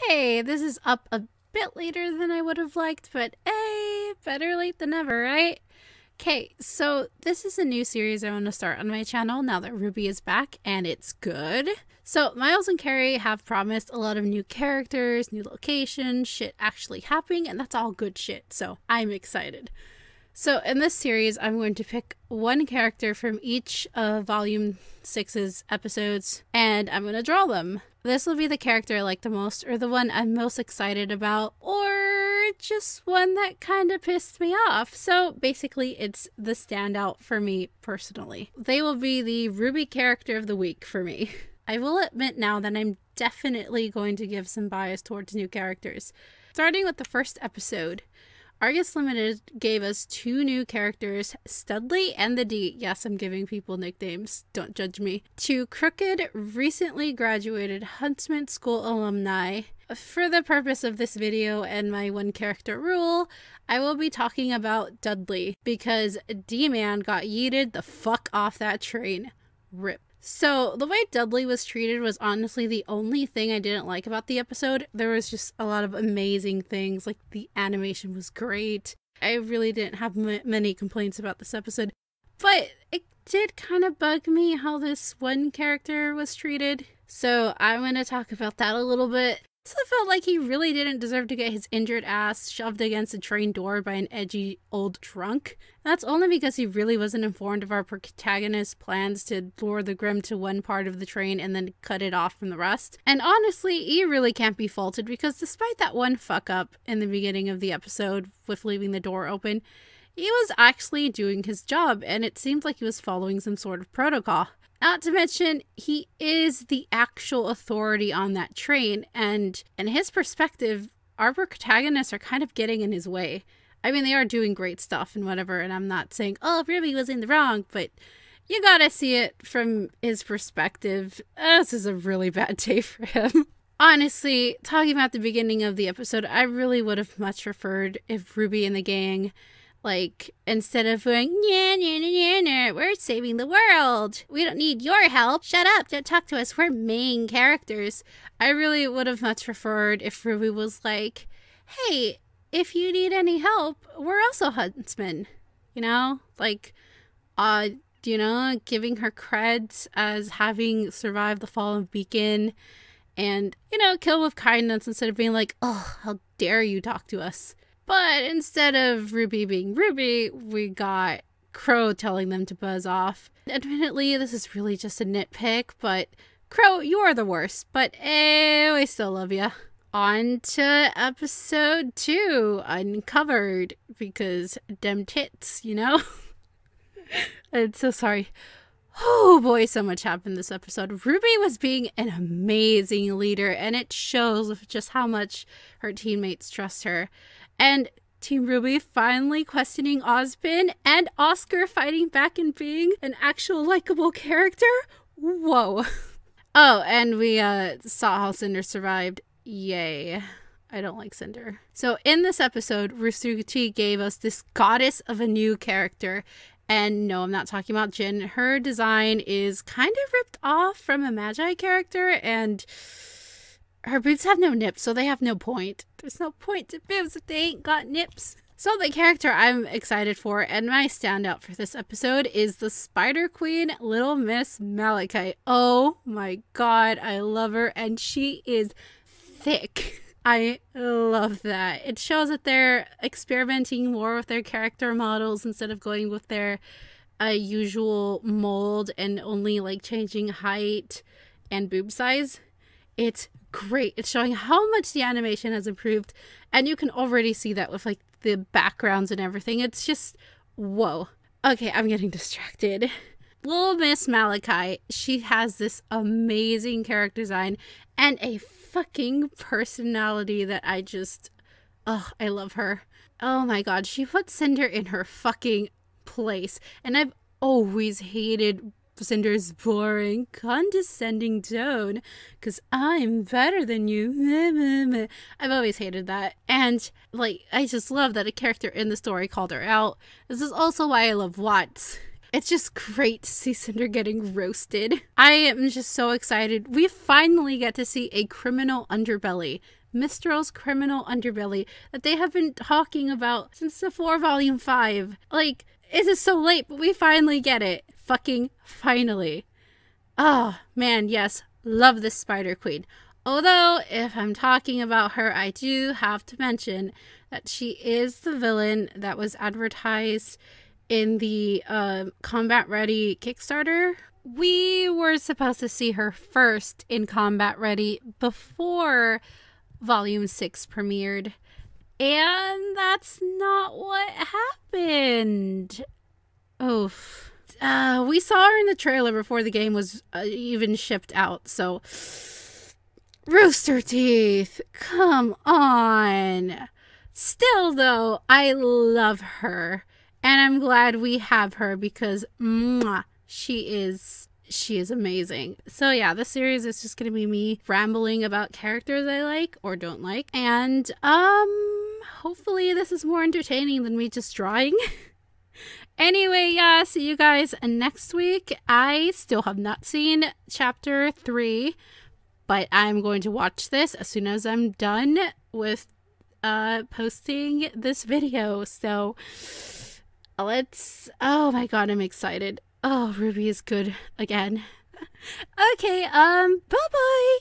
Hey, this is up a bit later than I would have liked, but hey, better late than never, right? Okay, so this is a new series I want to start on my channel now that RWBY is back, and it's good. So Miles and Carrie have promised a lot of new characters, new locations, shit actually happening, and that's all good shit, so I'm excited. So in this series, I'm going to pick one character from each of Volume 6's episodes, and I'm going to draw them. This will be the character I like the most, or the one I'm most excited about, or just one that kind of pissed me off. So basically, it's the standout for me personally. They will be the RWBY character of the week for me. I will admit now that I'm definitely going to give some bias towards new characters. Starting with the first episode, Argus Limited gave us two new characters, Studley and the D. Yes, I'm giving people nicknames. Don't judge me. Two crooked, recently graduated Huntsman School alumni. For the purpose of this video and my one character rule, I will be talking about Dudley because D-Man got yeeted the fuck off that train. RIP. So the way Dudley was treated was honestly the only thing I didn't like about the episode. There was just a lot of amazing things, like the animation was great. I really didn't have many complaints about this episode, but it did kind of bug me how this one character was treated. So I'm going to talk about that a little bit. So I felt like he really didn't deserve to get his injured ass shoved against a train door by an edgy old drunk. That's only because he really wasn't informed of our protagonist's plans to lure the Grimm to one part of the train and then cut it off from the rest. And honestly, he really can't be faulted because despite that one fuck up in the beginning of the episode with leaving the door open, he was actually doing his job and it seemed like he was following some sort of protocol. Not to mention, he is the actual authority on that train, and in his perspective, our protagonists are kind of getting in his way. I mean, they are doing great stuff and whatever, and I'm not saying, oh, RWBY was in the wrong, but you gotta see it from his perspective. This is a really bad day for him. Honestly, talking about the beginning of the episode, I really would have much preferred if RWBY and the gang, like, instead of going, we're saving the world. We don't need your help. Shut up. Don't talk to us. We're main characters. I really would have much preferred if RWBY was like, hey, if you need any help, we're also huntsmen. You know? Like, giving her creds as having survived the fall of Beacon and, kill with kindness instead of being like, oh, how dare you talk to us. But instead of RWBY being RWBY, we got Crow telling them to buzz off. Admittedly, this is really just a nitpick, but Crow, you are the worst. But we still love ya. On to episode 2, Uncovered, because dem tits, I'm so sorry. Oh boy, so much happened this episode. RWBY was being an amazing leader, and it shows just how much her teammates trust her. And Team RWBY finally questioning Ozpin and Oscar fighting back and being an actual likable character. Whoa. Oh, and we saw how Cinder survived. Yay. I don't like Cinder. So in this episode, Rusuti gave us this goddess of a new character. And no, I'm not talking about Jin. Her design is kind of ripped off from a Magi character, and her boobs have no nips, so they have no point. There's no point to boobs if they ain't got nips. So the character I'm excited for, and my standout for this episode, is the Spider Queen, Little Miss Malachite. Oh my god, I love her, and she is thick. I love that. It shows that they're experimenting more with their character models instead of going with their usual mold and only like changing height and boob size. It's great. It's showing how much the animation has improved, and you can already see that with like the backgrounds and everything. It's just whoa. Okay, I'm getting distracted. Little Miss Malachite, she has this amazing character design and a fucking personality that I love her. Oh my god, she put Cinder in her fucking place, and I've always hated Cinder's boring, condescending tone, because I'm better than you. I've always hated that. And, like, I just love that a character in the story called her out. This is also why I love Watts. It's just great to see Cinder getting roasted. I am just so excited. We finally get to see a criminal underbelly. Mistral's criminal underbelly that they have been talking about since the 4 Volume 5. Like, it is so late, but we finally get it. Fucking finally. Oh, man, yes. Love this Spider Queen. Although, if I'm talking about her, I do have to mention that she is the villain that was advertised in the Combat Ready Kickstarter. We were supposed to see her first in Combat Ready before Volume 6 premiered. And that's not what happened. Oof. We saw her in the trailer before the game was even shipped out, so... Rooster Teeth, come on. Still, though, I love her. And I'm glad we have her because mwah, she is amazing. So yeah, this series is just gonna be me rambling about characters I like or don't like. And hopefully this is more entertaining than me just drawing. Anyway, yeah, see you guys next week. I still have not seen chapter 3, but I'm going to watch this as soon as I'm done with posting this video. So let's, oh my god, I'm excited. Oh, RWBY is good again. Okay, bye-bye.